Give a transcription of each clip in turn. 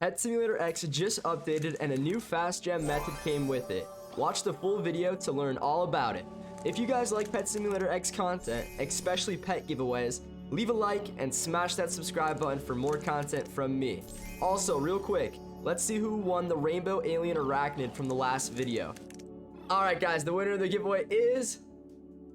Pet Simulator X just updated and a new fast gem method came with it. Watch the full video to learn all about it. If you guys like Pet Simulator X content, especially pet giveaways, leave a like and smash that subscribe button for more content from me. Also, real quick, let's see who won the Rainbow Alien Arachnid from the last video. Alright guys, the winner of the giveaway is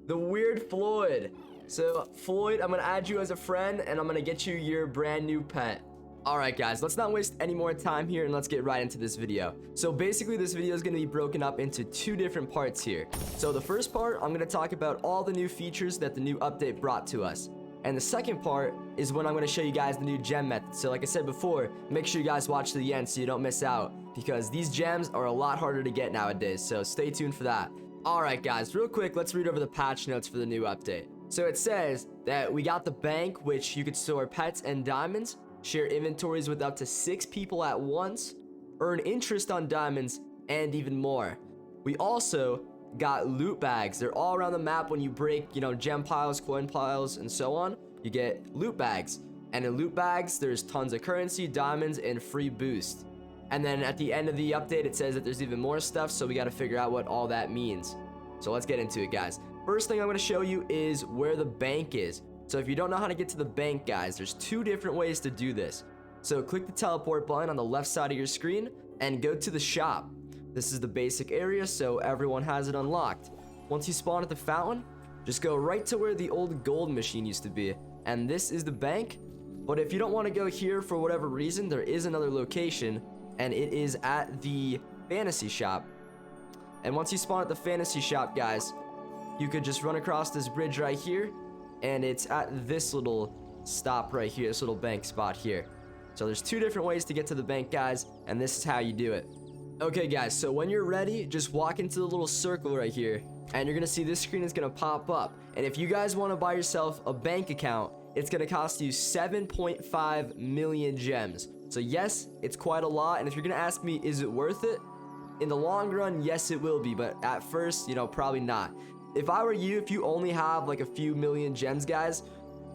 the Weird Floyd. So Floyd, I'm gonna add you as a friend and I'm gonna get you your brand new pet. Alright guys, let's not waste any more time here and let's get right into this video. So basically this video is going to be broken up into two different parts here. So the first part, I'm going to talk about all the new features that the new update brought to us. And the second part is when I'm going to show you guys the new gem method. So like I said before, make sure you guys watch to the end so you don't miss out, because these gems are a lot harder to get nowadays, so stay tuned for that. Alright guys, real quick, let's read over the patch notes for the new update. So it says that we got the bank, which you could store pets and diamonds, share inventories with up to 6 people at once, earn interest on diamonds, and even more. We also got loot bags. They're all around the map. When you break, gem piles, coin piles, and so on, you get loot bags. And in loot bags, there's tons of currency, diamonds, and free boost. And then at the end of the update, it says that there's even more stuff, so we got to figure out what all that means. So let's get into it, guys. First thing I'm going to show you is where the bank is. So if you don't know how to get to the bank, guys, there's two different ways to do this. So click the teleport button on the left side of your screen and go to the shop. This is the basic area, so everyone has it unlocked. Once you spawn at the fountain, just go right to where the old gold machine used to be. And this is the bank. But if you don't want to go here for whatever reason, there is another location, and it is at the fantasy shop. And once you spawn at the fantasy shop, guys, you could just run across this bridge right here. And it's at this little stop right here, this little bank spot here. So there's two different ways to get to the bank, guys, and this is how you do it. Okay guys, so when you're ready, just walk into the little circle right here, and you're gonna see this screen is gonna pop up. And if you guys want to buy yourself a bank account, it's gonna cost you 7.5 million gems. So yes, it's quite a lot, and if you're gonna ask me, is it worth it? In the long run, yes it will be, but at first, probably not. If I were you, if you only have like a few million gems, guys,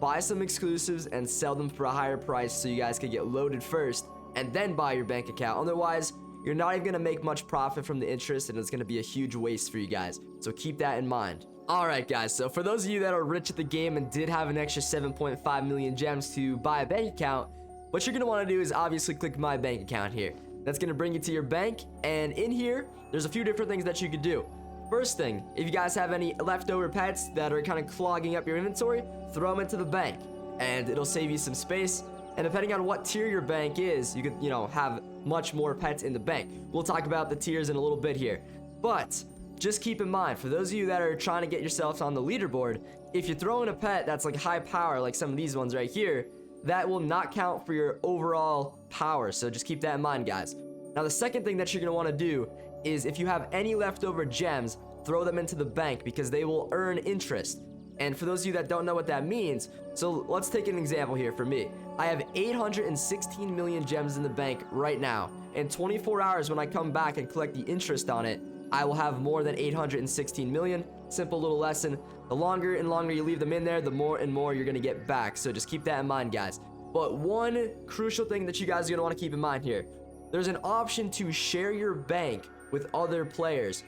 buy some exclusives and sell them for a higher price so you guys can get loaded first and then buy your bank account. Otherwise, you're not even gonna make much profit from the interest, and it's gonna be a huge waste for you guys. So keep that in mind. Alright guys, so for those of you that are rich at the game and did have an extra 7.5 million gems to buy a bank account, what you're gonna wanna do is obviously click my bank account here. That's gonna bring you to your bank, and in here, there's a few different things that you could do. First thing, if you guys have any leftover pets that are kind of clogging up your inventory, throw them into the bank, and it'll save you some space. And depending on what tier your bank is, you could, have much more pets in the bank. We'll talk about the tiers in a little bit here. But just keep in mind, for those of you that are trying to get yourselves on the leaderboard, if you throw in a pet that's like high power, like some of these ones right here, that will not count for your overall power. So just keep that in mind, guys. Now, the second thing that you're going to want to do is, if you have any leftover gems, throw them into the bank, because they will earn interest. And for those of you that don't know what that means, so let's take an example here for me. I have 816 million gems in the bank right now. In 24 hours, when I come back and collect the interest on it, I will have more than 816 million. Simple little lesson. The longer and longer you leave them in there, the more and more you're going to get back. So just keep that in mind, guys. But one crucial thing that you guys are going to want to keep in mind here, there's an option to share your bank with other players.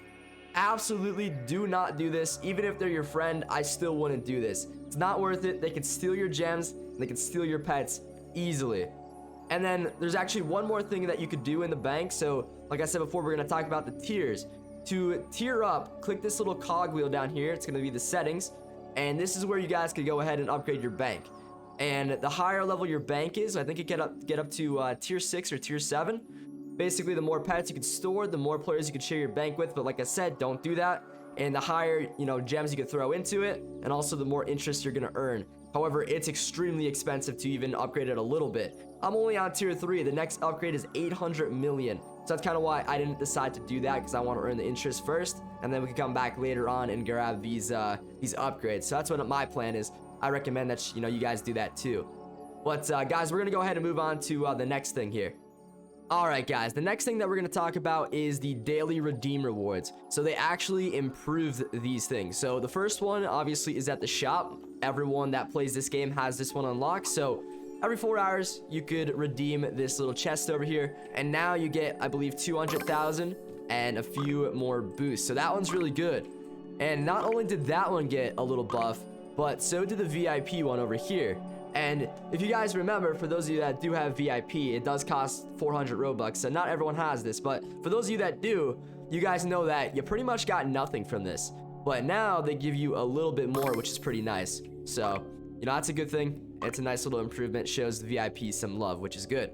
Absolutely do not do this. Even if they're your friend, I still wouldn't do this. It's not worth it. They can steal your gems, and they can steal your pets easily. And then there's actually one more thing that you could do in the bank. So like I said before, we're going to talk about the tiers. To tier up, click this little cogwheel down here. It's going to be the settings, and this is where you guys could go ahead and upgrade your bank. And the higher level your bank is, I think it get up to tier 6 or tier 7. Basically, the more pets you can store, the more players you can share your bank with. But like I said, don't do that. And the higher, gems you can throw into it, and also the more interest you're going to earn. However, it's extremely expensive to even upgrade it a little bit. I'm only on tier 3. The next upgrade is 800 million. So that's kind of why I didn't decide to do that, because I want to earn the interest first, and then we can come back later on and grab these upgrades. So that's what my plan is. I recommend that you guys do that too. But guys, we're going to go ahead and move on to the next thing here. Alright guys, the next thing that we're going to talk about is the daily redeem rewards. So they actually improved these things. So the first one obviously is at the shop. Everyone that plays this game has this one unlocked. So every 4 hours you could redeem this little chest over here, and now you get, I believe, 200,000 and a few more boosts. So that one's really good. And not only did that one get a little buff, but so did the VIP one over here. And if you guys remember, for those of you that do have VIP, it does cost 400 Robux. So not everyone has this, but for those of you that do, you guys know that you pretty much got nothing from this. But now they give you a little bit more, which is pretty nice. So, you know, that's a good thing. It's a nice little improvement, shows the VIP some love, which is good.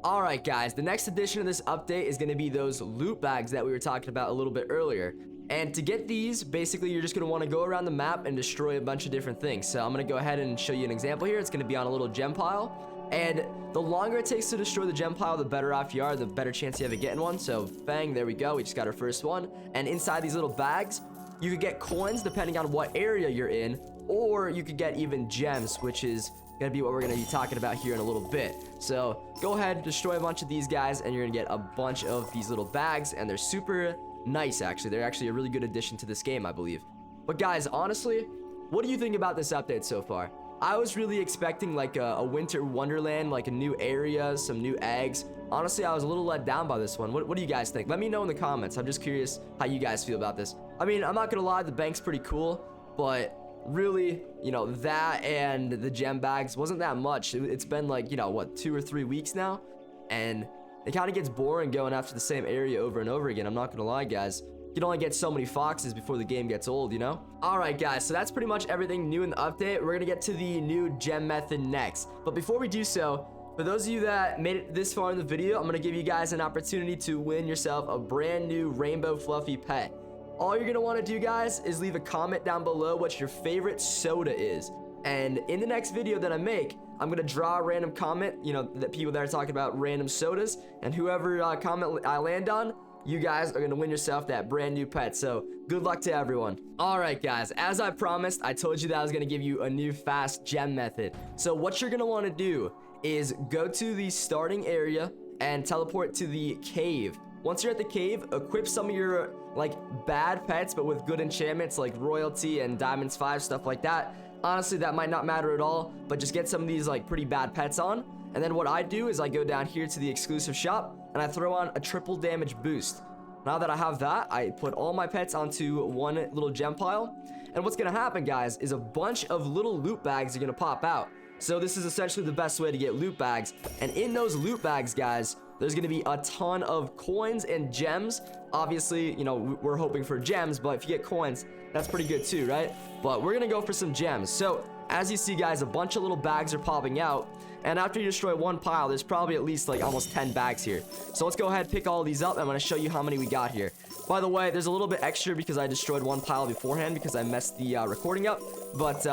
Alright guys, the next addition of this update is going to be those loot bags that we were talking about a little bit earlier. And to get these, basically you're just going to want to go around the map and destroy a bunch of different things. So I'm going to go ahead and show you an example here. It's going to be on a little gem pile. And the longer it takes to destroy the gem pile, the better off you are, the better chance you have of getting one. So bang, there we go. We just got our first one. And inside these little bags, you could get coins depending on what area you're in, or you could get even gems, which is gonna be what we're gonna be talking about here in a little bit. So go ahead, destroy a bunch of these guys, and you're gonna get a bunch of these little bags, and they're super nice. Actually, they're actually a really good addition to this game, I believe. But guys, honestly, what do you think about this update so far? I was really expecting like a winter wonderland, like a new area, some new eggs. Honestly, I was a little let down by this one. What do you guys think? Let me know in the comments. I'm just curious how you guys feel about this. I mean, I'm not gonna lie, the bank's pretty cool, but really, you know, that and the gem bags wasn't that much. It's been like, you know, what, 2 or 3 weeks now, and it kind of gets boring going after the same area over and over again. I'm not gonna lie, guys. You can only get so many foxes before the game gets old, you know? Alright guys, so that's pretty much everything new in the update. We're gonna get to the new gem method next. But before we do so, for those of you that made it this far in the video, I'm gonna give you guys an opportunity to win yourself a brand new rainbow fluffy pet. All you're gonna wanna do, guys, is leave a comment down below what your favorite soda is. And in the next video that I make, I'm gonna draw a random comment, you know, that people that are talking about random sodas, and whoever comment I land on, you guys are gonna win yourself that brand new pet. So good luck to everyone. Alright guys, as I promised, I told you that I was gonna give you a new fast gem method. So what you're gonna want to do is go to the starting area and teleport to the cave. Once you're at the cave, equip some of your like bad pets but with good enchantments like royalty and diamonds 5, stuff like that. Honestly, that might not matter at all, but just get some of these like pretty bad pets on. And then what I do is I go down here to the exclusive shop and I throw on a triple damage boost. Now that I have that, I put all my pets onto one little gem pile. And what's gonna happen, guys, is a bunch of little loot bags are gonna pop out. So this is essentially the best way to get loot bags. And in those loot bags, guys, there's gonna be a ton of coins and gems. Obviously, you know, we're hoping for gems, but if you get coins, that's pretty good too, right? But we're gonna go for some gems. So as you see, guys, a bunch of little bags are popping out. And after you destroy one pile, there's probably at least like almost 10 bags here. So let's go ahead and pick all these up. I'm gonna show you how many we got here. By the way, there's a little bit extra because I destroyed one pile beforehand because I messed the recording up. But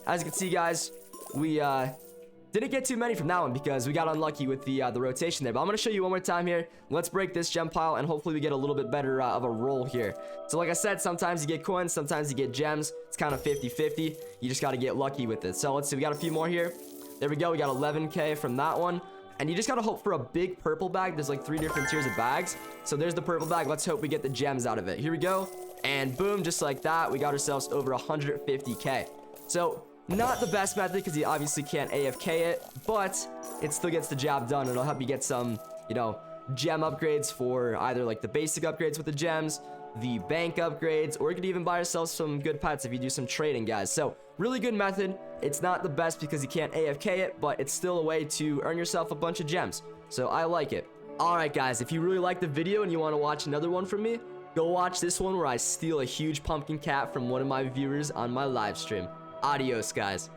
as you can see, guys, we didn't get too many from that one because we got unlucky with the rotation there. But I'm gonna show you one more time here. Let's break this gem pile and hopefully we get a little bit better of a roll here. So like I said, sometimes you get coins, sometimes you get gems. It's kind of 50-50. You just gotta get lucky with it. So let's see, we got a few more here. There we go, we got 11k from that one. And you just gotta hope for a big purple bag. There's like 3 different tiers of bags. So there's the purple bag. Let's hope we get the gems out of it. Here we go. And boom, just like that, we got ourselves over 150k. So not the best method because you obviously can't AFK it, but it still gets the job done. It'll help you get some, you know, gem upgrades for either like the basic upgrades with the gems, the bank upgrades, or you could even buy yourself some good pets if you do some trading, guys. So really good method. It's not the best because you can't AFK it, but it's still a way to earn yourself a bunch of gems. So I like it. Alright guys, if you really liked the video and you want to watch another one from me, go watch this one where I steal a huge pumpkin cat from one of my viewers on my live stream. Adios, guys.